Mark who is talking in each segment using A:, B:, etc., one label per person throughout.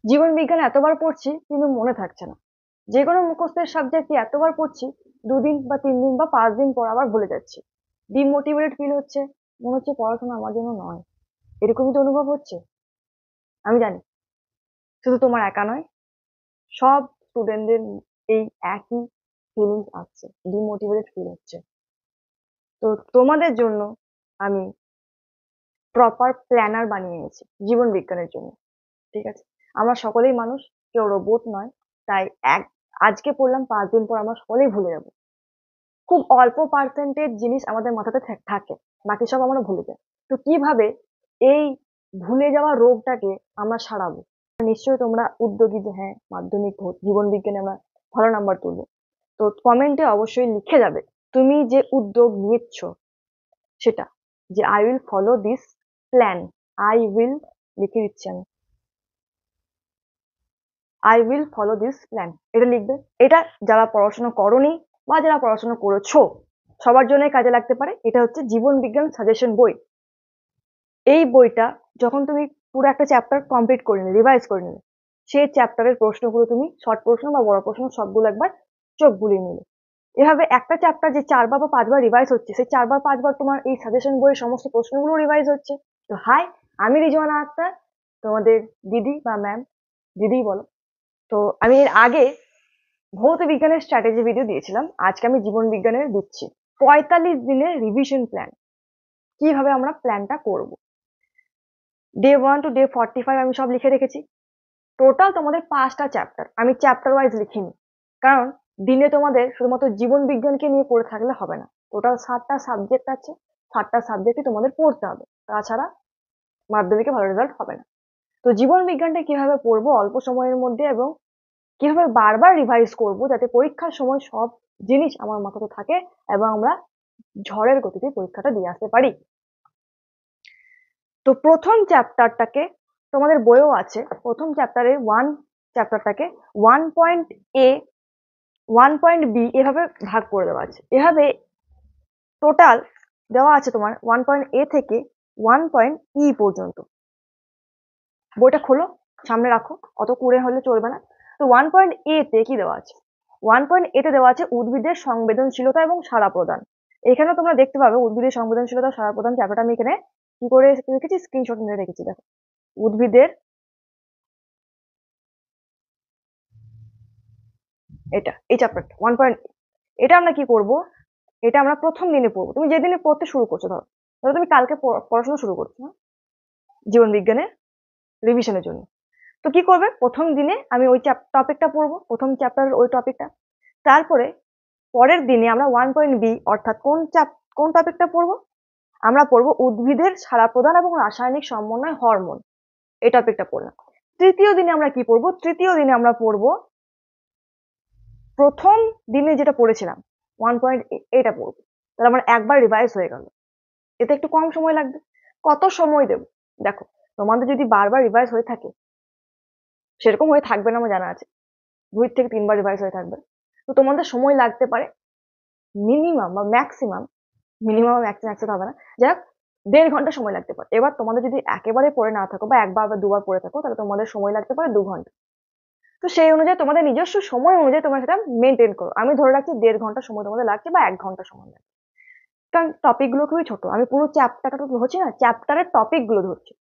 A: জীবন বিজ্ঞান এতবার পড়ছি কিন্তু মনে থাকছে না। যে কোনো মুখস্থের সাবজেক্ট এতবার পড়ছি, 2 দিন বা 3 দিন বা 5 দিন পর আবার ভুলে যাচ্ছি। ডিমোটিভেটেড ফিল হচ্ছে, মনে হচ্ছে পড়াশোনা আমার জন্য নয়। এরকমই তো অনুভব হচ্ছে। আমি জানি শুধু তোমার একা নয়, সব স্টুডেন্টদের এই একই ফিলিংস আসছে, ডিমোটিভেটেড ফিল হচ্ছে। তো তোমাদের জন্য আমি প্রপার প্ল্যানার বানিয়ে নিয়েছি জীবন বিজ্ঞানের জন্য। ঠিক আছে, আমরা সকলেই মানুষ, কেউ রোবট নয়। তাই এক আজকে পড়লাম, 5 দিন পর আমরা সকলেই ভুলে যাব। খুব অল্প পার্সেন্টেজ জিনিস আমাদের মাথাতে থাকে, বাকি সব আমরা ভুলে যাই। তো কিভাবে এই ভুলে যাওয়া রোগটাকে আমরা সারাবো? নিশ্চয়ই তোমরা উদ্যোগী যে হ্যাঁ, মাধ্যমিক জীবন বিজ্ঞানে আমরা ভালো নাম্বার তুলবো। তো কমেন্টে অবশ্যই লিখে যাবে তুমি যে উদ্যোগ নিচ্ছ সেটা, যে I will follow this plan. I will লিখে দিচ্ছি আমি, I will follow this plan, এটা লিখবে। এটা যারা পড়াশোনা করনি বা যারা পড়াশোনা করেছো সবার জন্যই কাজে লাগতে পারে। এটা হচ্ছে জীবন বিজ্ঞান সাজেশন বই। এই বইটা যখন তুমি পুরো একটা চ্যাপ্টার কমপ্লিট করে নিলে, রিভাইজ করে নিলে, সেই চ্যাপ্টারের প্রশ্নগুলো তুমি শর্ট প্রশ্ন বা বড় প্রশ্ন সবগুলো একবার চোখ বুলিয়ে নিলে, এভাবে একটা চ্যাপ্টার যে 4 বার বা 5 বার রিভাইজ হচ্ছে, সেই 4 বার 5 বার তোমার এই সাজেশন বইয়ের সমস্ত প্রশ্নগুলো রিভাইজ হচ্ছে। তো হাই, আমি রিজওয়ানা আক্তার, তোমাদের দিদি বা ম্যাম, দিদি বলো। তো আমি এর আগে ভৌত বিজ্ঞানের স্ট্র্যাটেজি ভিডিও দিয়েছিলাম, আজকে আমি জীবন বিজ্ঞানের দিচ্ছি 45 দিনের রিভিশন প্ল্যান। কিভাবে আমরা প্ল্যানটা করব, ডে 1 টু ডে 45 আমি সব লিখে রেখেছি। টোটাল তোমাদের 5টা চ্যাপ্টার, আমি চ্যাপ্টার ওয়াইজ লিখিনি, কারণ দিনে তোমাদের শুধুমাত্র জীবন বিজ্ঞানকে নিয়ে পড়ে থাকলে হবে না। টোটাল 7টা সাবজেক্ট আছে, 7টা সাবজেক্টই তোমাদের পড়তে হবে, তাছাড়া মাধ্যমিকে ভালো রেজাল্ট হবে না। তো জীবন বিজ্ঞানটা কিভাবে পড়বো অল্প সময়ের মধ্যে, এবং কিভাবে বারবার রিভাইজ করব যাতে পরীক্ষার সময় সব জিনিস আমার মাথাতে থাকে এবং আমরা ঝড়ের গতিতে পরীক্ষাটা দিয়ে আসতে পারি। তো প্রথম চ্যাপ্টারটাকে, তোমাদের বইও আছে, প্রথম চ্যাপ্টারে চ্যাপ্টারটাকে 1.A 1.B এভাবে ভাগ করে দেওয়া আছে। এভাবে টোটাল দেওয়া আছে তোমার 1.A থেকে 1.E পর্যন্ত। বইটা খোলো, সামনে রাখো, অত কুড়ে হলে চলবে না। তো 1.A তে কি দেওয়া আছে? 1.A তে দেওয়া আছে উদ্ভিদের সংবেদনশীলতা এবং সাড়া প্রদান। এখানে তোমরা দেখতে পাবে উদ্ভিদের সংবেদনশীলতা সাড়া প্রদান চ্যাপ্টারটা আমি এখানে কি করে রেখেছি, স্ক্রিনশট নিয়ে রেখেছি। দেখো, উদ্ভিদের, এটা এই চ্যাপ্টারটা 1. এটা আমরা কি করব, এটা আমরা প্রথম দিনে পড়বো। তুমি যেদিনে পড়তে শুরু করছো, ধরো ধরো তুমি কালকে পড়াশোনা শুরু করছো, হ্যাঁ, জীবন বিজ্ঞানের রিভিশনের জন্য। তো কি করবে, প্রথম দিনে আমি ওই টপিকটা পড়বো, প্রথম চ্যাপ্টারের ওই টপিকটা। তারপরে পরের দিনে আমরা 1.B অর্থাৎ কোন টপিকটা পড়বো, আমরা পড়বো উদ্ভিদের সাড়া প্রদান এবং রাসায়নিক সমন্বয় হরমোন, এই টপিকটা পড়লাম। তৃতীয় দিনে আমরা কি পড়বো, তৃতীয় দিনে আমরা পড়বো প্রথম দিনে যেটা পড়েছিলাম 1. এটা পড়বো। তাহলে আমার একবার রিভাইজ হয়ে গেল। এতে একটু কম সময় লাগবে। কত সময় দেব, দেখো, তোমাদের যদি বারবার রিভাইজ হয়ে থাকে, সেরকম হয়ে থাকবে না আমার জানা আছে, 2 থেকে 3 বার রিভাইজ হয়ে থাকবে, তো তোমাদের সময় লাগতে পারে মিনিমাম বা ম্যাক্সিমাম, মিনিমাম ম্যাক্সিমাম একসাথে হবে না, যাক 1.5 ঘন্টা সময় লাগতে পারে। এবার তোমাদের যদি একেবারে পড়ে না থাকো বা একবার বা 2 বার পড়ে থাকো, তাহলে তোমাদের সময় লাগতে পারে 2 ঘন্টা। তো সেই অনুযায়ী তোমাদের নিজস্ব সময় অনুযায়ী তোমরা সেটা মেনটেন করো। আমি ধরে রাখছি 1.5 ঘন্টা সময় তোমাদের লাগছে বা 1 ঘন্টা সময় লাগছে, কারণ টপিক গুলো খুবই ছোট। আমি পুরো চ্যাপ্টারটা তো ধরছি না, চ্যাপ্টারের টপিক গুলো ধরছি।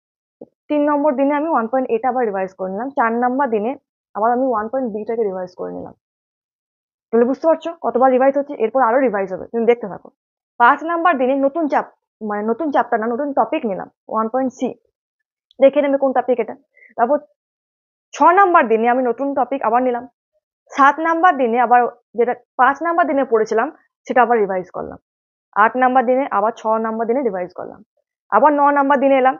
A: 3 নম্বর দিনে আমি 1.8 আবার রিভাইজ করে নিলাম, 4 নম্বর দিনে আবার আমি 1.B-টাকে রিভাইজ করে নিলাম। তাহলে বুঝতে পারছো কতবার রিভাইজ হচ্ছে, এরপর আরো রিভাইজ হবে, তুমি দেখতে থাকো। 5 নম্বর দিনে নতুন চ্যাপ্টার না, নতুন টপিক নিলাম 1.C, দেখে নেবে কোন টপিক এটা। তারপর 6 নম্বর দিনে আমি নতুন টপিক আবার নিলাম। 7 নম্বর দিনে আবার যেটা 5 নম্বর দিনে পড়েছিলাম সেটা আবার রিভাইজ করলাম। 8 নম্বর দিনে আবার 6 নম্বর দিনে রিভাইজ করলাম। আবার 9 নম্বর দিনে এলাম,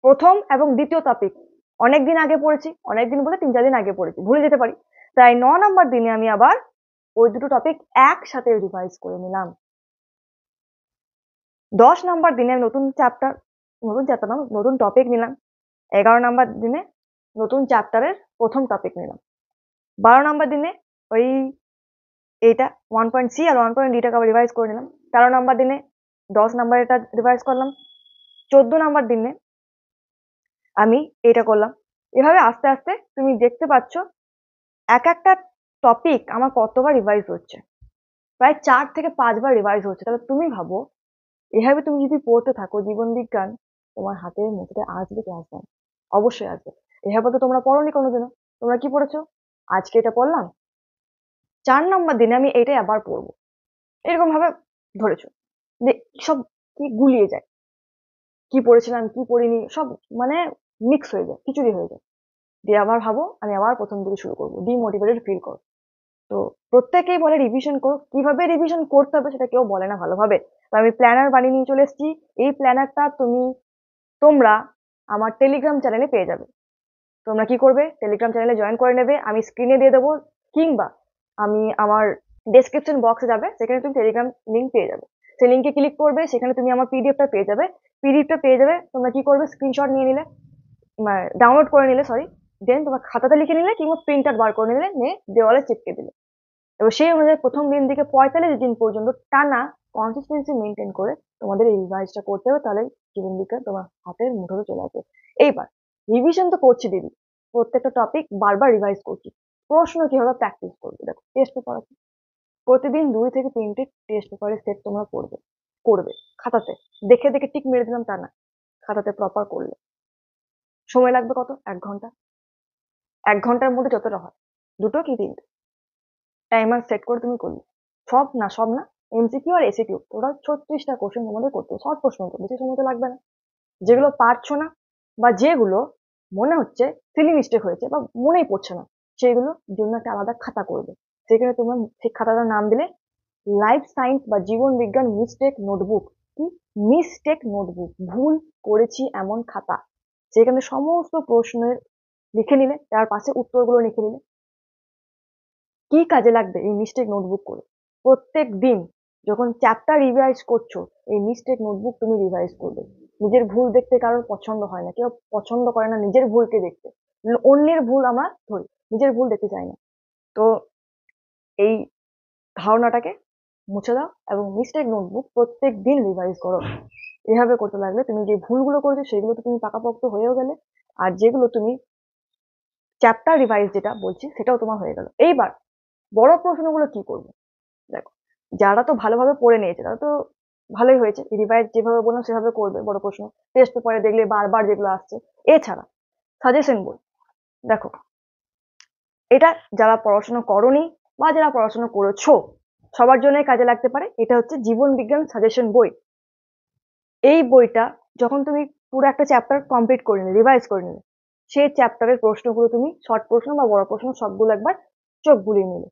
A: প্রথম এবং দ্বিতীয় টপিক অনেকদিন আগে পড়েছি, অনেকদিন বলে 3-4 দিন আগে পড়েছি, ভুলে যেতে পারি। তাই 9 নম্বর দিনে আমি আবার ওই দুটো টপিক একসাথে রিভাইজ করে নিলাম। 10 নম্বর দিনে নতুন চ্যাপ্টার না, নতুন টপিক নিলাম। 11 নম্বর দিনে নতুন চ্যাপ্টারের প্রথম টপিক নিলাম। 12 নম্বর দিনে ওই এইটা 1.C আর 1.D-টাকে আবার রিভাইজ করে নিলাম। 13 নম্বর দিনে 10 নম্বর এটা রিভাইজ করলাম। 14 নম্বর দিনে আমি এটা করলাম। এভাবে আস্তে আস্তে তুমি দেখতে পাচ্ছ এক একটা টপিক আমার কতবার রিভাইজ হচ্ছে, প্রায় 4 থেকে 5 বার রিভাইজ হচ্ছে। তাহলে তুমি ভাবো এভাবে তুমি যদি পড়তে থাকো জীবন বিজ্ঞান, তোমার হাতের মুঠোতে আসবে কি আসবে না? অবশ্যই আসবে। এভাবে তো তোমরা পড়োনি কোনোদিনও। তোমরা কি পড়েছো? আজকে এটা পড়লাম, 4 নম্বর দিনে আমি এটাই আবার পড়বো, এরকম ভাবে ধরেছো। সব কি গুলিয়ে যায়, কি পড়েছিলাম কি পড়িনি সব মানে মিক্স হয়ে যায়, খিচুড়ি হয়ে যায়। দিয়ে আবার ভাবো আমি আবার প্রথম থেকে শুরু করবো, ডিমোটিভেটেড ফিল করো। তো প্রত্যেকেই বলে রিভিশন করো, কিভাবে রিভিশন করতে হবে সেটা কেউ বলে না ভালোভাবে। তো আমি প্ল্যানার বানিয়ে নিয়ে চলে এসেছি। এই প্ল্যানারটা তোমরা আমার টেলিগ্রাম চ্যানেলে পেয়ে যাবে। তোমরা কি করবে, টেলিগ্রাম চ্যানেলে জয়েন করে নেবে, আমি স্ক্রিনে দিয়ে দেবো, কিংবা আমি আমার ডেসক্রিপশন বক্সে যাবে, সেখানে তুমি টেলিগ্রাম লিঙ্ক পেয়ে যাবে। সেই লিঙ্কে ক্লিক করবে, সেখানে তুমি আমার পিডিএফটা পেয়ে যাবে। পিডিএফটা পেয়ে যাবে, তোমরা কি করবে, স্ক্রিনশট নিয়ে নিলে, ডাউনলোড করে নিলে, সরি, দেন তোমার খাতাতে লিখে নিলে কিংবা প্রিন্ট আউট বার করে নিলে, নিয়ে দেওয়ালে চিপকে দিলে। এবার সেই অনুযায়ী প্রথম দিন থেকে 45 দিন পর্যন্ত টানা কনসিস্টেন্সি মেনটেন করে তোমাদের এই রিভাইজটা করতে হবে, তাহলে জীবন বিজ্ঞান তোমার হাতের মুঠোতে চলে আসবে। এইবার রিভিশন তো করছি দিদি, প্রত্যেকটা টপিক বারবার রিভাইজ করছি, প্রশ্ন কিভাবে প্র্যাকটিস করবে। দেখো টেস্ট পেপার আছে, প্রতিদিন 2 থেকে 3টে টেস্ট পেপারের সেট তোমরা করবে খাতাতে, দেখে দেখে টিক মেরে দিলাম তা না, খাতাতে প্রপার করলে সময় লাগবে কত, 1 ঘন্টা। 1 ঘন্টার মধ্যে যতটা হয়, 2 কি 3টে টাইমার সেট করে তুমি করলে, সব না, এমসিকিউ আর এসিকিউ টোটাল 36টা কোশ্চেন তোমাদের করতে হবে, শর্ট প্রশ্ন, তো বেশি সময় তো লাগবে না। যেগুলো পারছো না বা যেগুলো মনে হচ্ছে সিলি মিস্টেক হয়েছে বা মনেই পড়ছে না, সেগুলোর জন্য একটা আলাদা খাতা করবে। সেখানে তোমার সেই খাতাটার নাম দিলে লাইফ সায়েন্স বা জীবন বিজ্ঞান মিস্টেক নোটবুক। কি মিস্টেক নোটবুক, ভুল করেছি এমন খাতা। সেখানে সমস্ত প্রশ্নের লিখে নিলে, তার পাশে উত্তরগুলো লিখে নিলে। কি কাজে লাগবে এই মিস্টেক নোটবুক করে, প্রত্যেক দিন যখন চ্যাপ্টার রিভাইজ করছো, এই মিস্টেক নোটবুক তুমি রিভাইজ করবে। নিজের ভুল দেখতে কারোর পছন্দ হয় না, কেউ পছন্দ করে না নিজের ভুলকে দেখতে, অন্যের ভুল আমরা ধরি, নিজের ভুল দেখতে চাই না। তো এই ধারণাটাকে মুছে দাও এবং মিস্টেক নোটবুক প্রত্যেক দিন রিভাইজ করো। এভাবে করতে লাগলে তুমি যে ভুলগুলো করেছো সেগুলো তো তুমি পাকাপোক্ত হয়েও গেলে, আর যেগুলো তুমি চ্যাপ্টার রিভাইজ যেটা বলছি সেটাও তোমার হয়ে গেল। এইবার বড় প্রশ্নগুলো কি করবে, দেখো যারা তো ভালোভাবে পড়ে নিয়েছে তারা তো ভালোই হয়েছে, রিভাইজ যেভাবে বললাম সেভাবে করবে। বড় প্রশ্ন টেস্ট পেপারে দেখলে বারবার যেগুলো আসছে, এছাড়া সাজেশন বই, দেখো এটা যারা পড়াশোনা করনি বা যারা পড়াশোনা করেছো সবার জন্যই কাজে লাগতে পারে। এটা হচ্ছে জীবন বিজ্ঞান সাজেশন বই। এই বইটা যখন তুমি পুরো একটা চ্যাপ্টার কমপ্লিট করে নিলে, রিভাইজ করে নিলে, সেই চ্যাপ্টারের প্রশ্নগুলো তুমি শর্ট প্রশ্ন বা বড় প্রশ্ন সবগুলো একবার চোখ বুলিয়ে নিলে।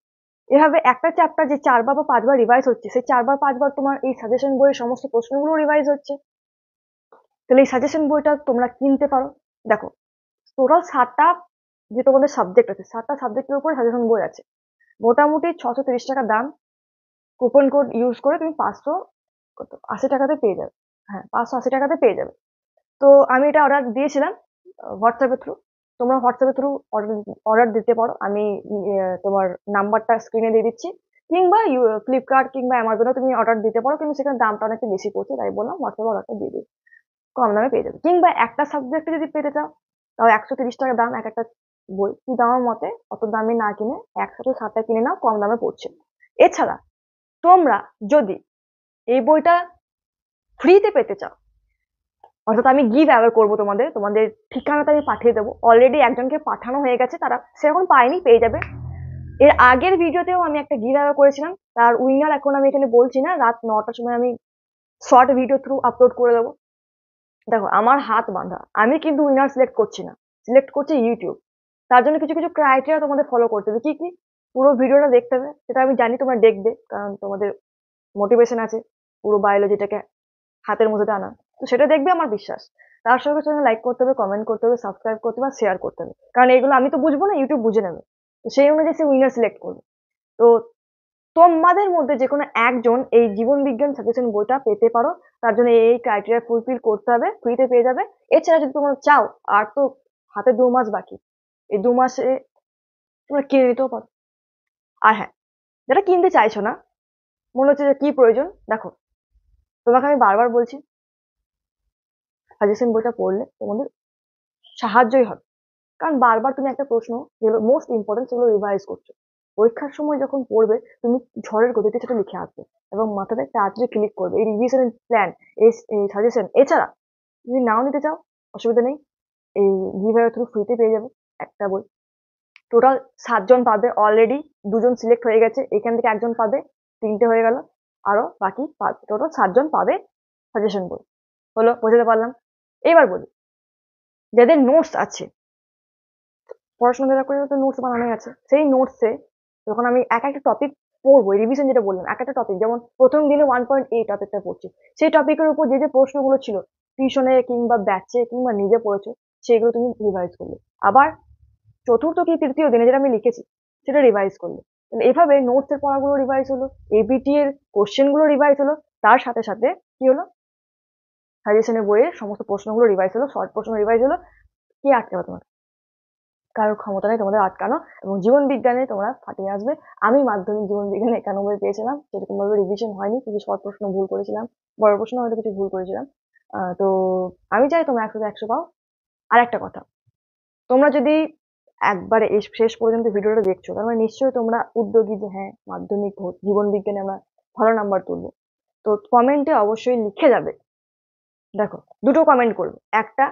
A: এভাবে একটা চ্যাপ্টার যে 4 বার বা 5 বার রিভাইজ হচ্ছে, সেই 4 বার 5 বার তোমার এই সাজেশন বইয়ের সমস্ত প্রশ্নগুলো রিভাইজ হচ্ছে। তাহলে এই সাজেশন বইটা তোমরা কিনতে পারো। দেখো টোটাল 7টা যে তোমাদের সাবজেক্ট আছে, 7টা সাবজেক্টের উপরে সাজেশন বই আছে, মোটামুটি 630 টাকা দাম। কুপন কোড ইউজ করে তুমি 580 টাকাতে পেয়ে যাবে। হ্যাঁ, 580 টাকাতে পেয়ে যাবে। তো আমি এটা অর্ডার দিয়েছিলাম হোয়াটসঅ্যাপের থ্রু। তোমরা হোয়াটসঅ্যাপের থ্রু অর্ডার দিতে পারো, আমি তোমার নাম্বারটা স্ক্রিনে দিয়ে দিচ্ছি, কিংবা ফ্লিপকার্ট কিংবা অ্যামাজনে তুমি অর্ডার দিতে পারো, কিন্তু সেখানে দামটা অনেকটা বেশি পড়ছে, তাই বললাম হোয়াটসঅ্যাপে অর্ডারটা দিয়ে দিই, কম দামে পেয়ে যাবে। কিংবা একটা সাবজেক্টে যদি পেতে চাও, তাও 130 টাকা দাম এক একটা বই। কিন্তু আমার মতে অত দামে না কিনে 160টা কিনে নাও, কম দামে পড়ছে। এছাড়া তোমরা যদি এই বইটা ফ্রিতে পেতে চাও, অর্থাৎ আমি গিভ অ্যাওয়ে করবো তোমাদের, তোমাদের ঠিকানাটা আমি পাঠিয়ে দেবো। অলরেডি একজনকে পাঠানো হয়ে গেছে, তারা সেরকম পায়নি, পেয়ে যাবে। এর আগের ভিডিওতেও আমি একটা গিভ অ্যাওয়ে করেছিলাম, তার উইনার এখন আমি এখানে বলছি না, রাত 9টার সময় আমি শর্ট ভিডিও থ্রু আপলোড করে দেবো। দেখো আমার হাত বাঁধা, আমি কিন্তু উইনার সিলেক্ট করছি না, সিলেক্ট করছে ইউটিউব। তার জন্য কিছু কিছু ক্রাইটেরিয়া তোমাদের ফলো করতে হবে। কি কি, পুরো ভিডিওটা দেখতে হবে, সেটা আমি জানি তোমরা দেখবে, কারণ তোমাদের মোটিভেশন আছে পুরো বায়োলজিটাকে হাতের মধ্যে টানা, তো সেটা দেখবে আমার বিশ্বাস। তার সঙ্গে সঙ্গে লাইক করতে হবে, কমেন্ট করতে হবে, সাবস্ক্রাইব করতে হবে, শেয়ার করতে হবে, কারণ এগুলো আমি তো বুঝবো না, ইউটিউব বুঝে নেবে। তো সেই অনুযায়ী সে উইনার সিলেক্ট করবে। তো তোমাদের মধ্যে যে কোনো একজন এই জীবন বিজ্ঞান সাজেশন বইটা পেতে পারো। তার জন্য এই ক্রাইটেরিয়া ফুলফিল করতে হবে, ফ্রিতে পেয়ে যাবে। এছাড়া যদি তোমরা চাও, আর তো হাতে 2 মাস বাকি, এই 2 মাসে তোমরা কিনে নিতেও পারো। আর হ্যাঁ, যারা কিনতে চাইছো না, মনে হচ্ছে যে কি প্রয়োজন, দেখো তোমাকে আমি বারবার বলছি, সাজেশন বইটা পড়লে তোমাদের সাহায্যই হবে। কারণ বারবার তুমি একটা প্রশ্ন যেগুলো মোস্ট ইম্পর্টেন্ট সেগুলো রিভাইজ করছো। পরীক্ষার সময় যখন পড়বে তুমি ঝড়ের গতিতে সেটা লিখে আসবে এবং মাথাতে তাড়াতাড়ি ক্লিক করবে। এই রিভিশন প্ল্যান, এই সাজেশন এছাড়া যদি নাও নিতে চাও অসুবিধা নেই, এই গিভওয়ে থ্রু ফ্রিতে পেয়ে যাবে একটা বই। টোটাল 7 জন পাবে, অলরেডি 2 জন সিলেক্ট হয়ে গেছে, এখান থেকে একজন পাবে, 3টে হয়ে গেল, আরো বাকি পাবে, টোটাল 7 জন পাবে সাজেশন বই। হলো, বোঝাতে পারলাম? এবার বলি, যাদের নোটস আছে, পড়াশোনা যারা করে তো নোটস বানানোই আছে, সেই নোটসে যখন আমি এক একটা টপিক পড়বো, রিভিশন যেটা বললাম, এক একটা টপিক, যেমন প্রথম দিনে 1.8 টপিকটা পড়ছি, সেই টপিকের উপর যে যে প্রশ্নগুলো ছিল টিউশনে কিংবা ব্যাচে কিংবা নিজে পড়েছো সেগুলো তুমি রিভাইজ করলে। আবার চতুর্থ কি তৃতীয় দিনে যেটা আমি লিখেছি সেটা রিভাইজ করলে। এভাবে নোটস এর পড়াগুলো রিভাইজ হলো, এবিটি এর কোশ্চেন গুলো রিভাইজ হলো, তার সাথে সাথে কি হলো, সাজেশনের বইয়ের সমস্ত প্রশ্নগুলো রিভাইজ হলো, শর্ট প্রশ্ন রিভাইজ হলো। কি আটকাবে তোমার? কারোর ক্ষমতা নেই তোমাদের আটকানো, এবং জীবন বিজ্ঞানে তোমরা ফাটিয়ে আসবে। আমি মাধ্যমিক জীবন বিজ্ঞানে 91 পেয়েছিলাম, সেরকম ভাবে রিভিশন হয়নি, কিছু শর্ট প্রশ্ন ভুল করেছিলাম, বড় প্রশ্ন হয়তো কিছু ভুল করেছিলাম। তো আমি চাই তোমরা 100-100 পাও। আর একটা কথা, তোমরা যদি একবারে শেষ পর্যন্ত ভিডিওটা দেখছো তার মানে নিশ্চয়ই তোমরা উদ্যোগী যে হ্যাঁ মাধ্যমিক জীবন বিজ্ঞানে আমরা ভালো নাম্বার তুলবো। তো কমেন্টে অবশ্যই লিখে যাবে, দেখো দুটো কমেন্ট করবে, একটা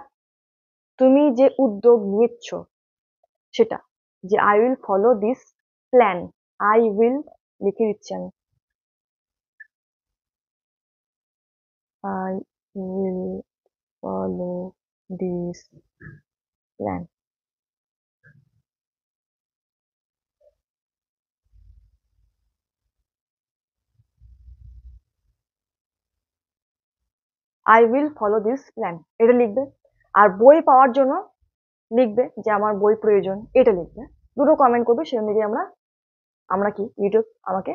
A: তুমি যে উদ্যোগ নিচ্ছ সেটা, যে I will follow this plan, I will লিখে দিচ্ছি আমি, I will follow this plan, I will follow this plan, এটা লিখবে। আর বই পাওয়ার জন্য লিখবে যে আমার বই প্রয়োজন, এটা লিখবে। দুটো কমেন্ট করবে, সেই অনুযায়ী আমরা আমরা কি ইউটিউব আমাকে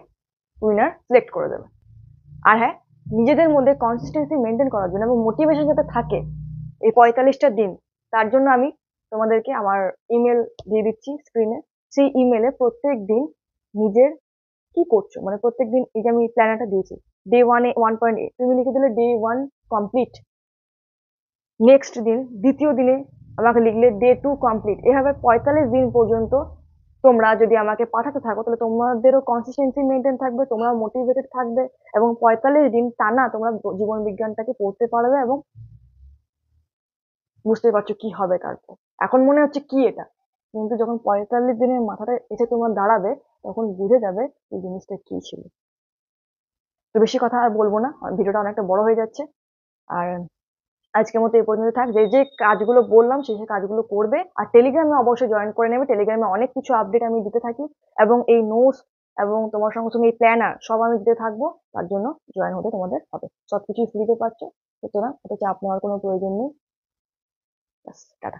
A: উইনার সিলেক্ট করে দেবে। আর হ্যাঁ, নিজেদের মধ্যে কনসিস্টেন্সি মেনটেন করার জন্য এবং মোটিভেশন যাতে থাকে এই 45টা দিন, তার জন্য আমি তোমাদেরকে আমার ইমেল দিয়ে দিচ্ছি স্ক্রিনে। সেই ইমেলে প্রত্যেক দিন নিজের কি করছো, মানে প্রত্যেক দিন এই যে আমি প্ল্যানারটা দিয়েছি, ডে 1-1.8 তুমি লিখে দিলে ডে 1 কমপ্লিট, নেক্সট দিন দ্বিতীয় দিনে আমাকে লিখলে ডে 2 কমপ্লিট। এভাবে 45 দিন পর্যন্ত তোমরা যদি আমাকে পাঠাতে থাকো তাহলে তোমাদেরও কনসিস্টেন্সি মেনটেন থাকবে, তোমরা মোটিভেটেড থাকবে, এবং 45 দিন টানা তোমরা জীবন বিজ্ঞানটাকে পড়তে পারবে এবং বুঝতে পারছো কি হবে তারপর। এখন মনে হচ্ছে কি এটা, কিন্তু যখন 45 দিনের মাথাটা এসে তোমার দাঁড়াবে তখন বুঝে যাবে এই জিনিসটা কি ছিল। তো বেশি কথা আর বলবো না, ভিডিওটা অনেকটা বড় হয়ে যাচ্ছে। আর আজকের মতো এই পর্যন্ত থাক। যে যে কাজগুলো বললাম সেই সেই কাজগুলো করবে, আর টেলিগ্রামে অবশ্যই জয়েন করে নেবে। টেলিগ্রামে অনেক কিছু আপডেট আমি দিতে থাকি, এবং এই নোটস এবং তোমার সঙ্গে সঙ্গে এই প্ল্যানার সব আমি দিতে থাকবো। তার জন্য জয়েন হতে তোমাদের হবে, সবকিছুই ফ্রিতে পাচ্ছ, সুতরাং এটা চাপ নেওয়ার কোনো প্রয়োজন নেই। ব্যাস, টাটা।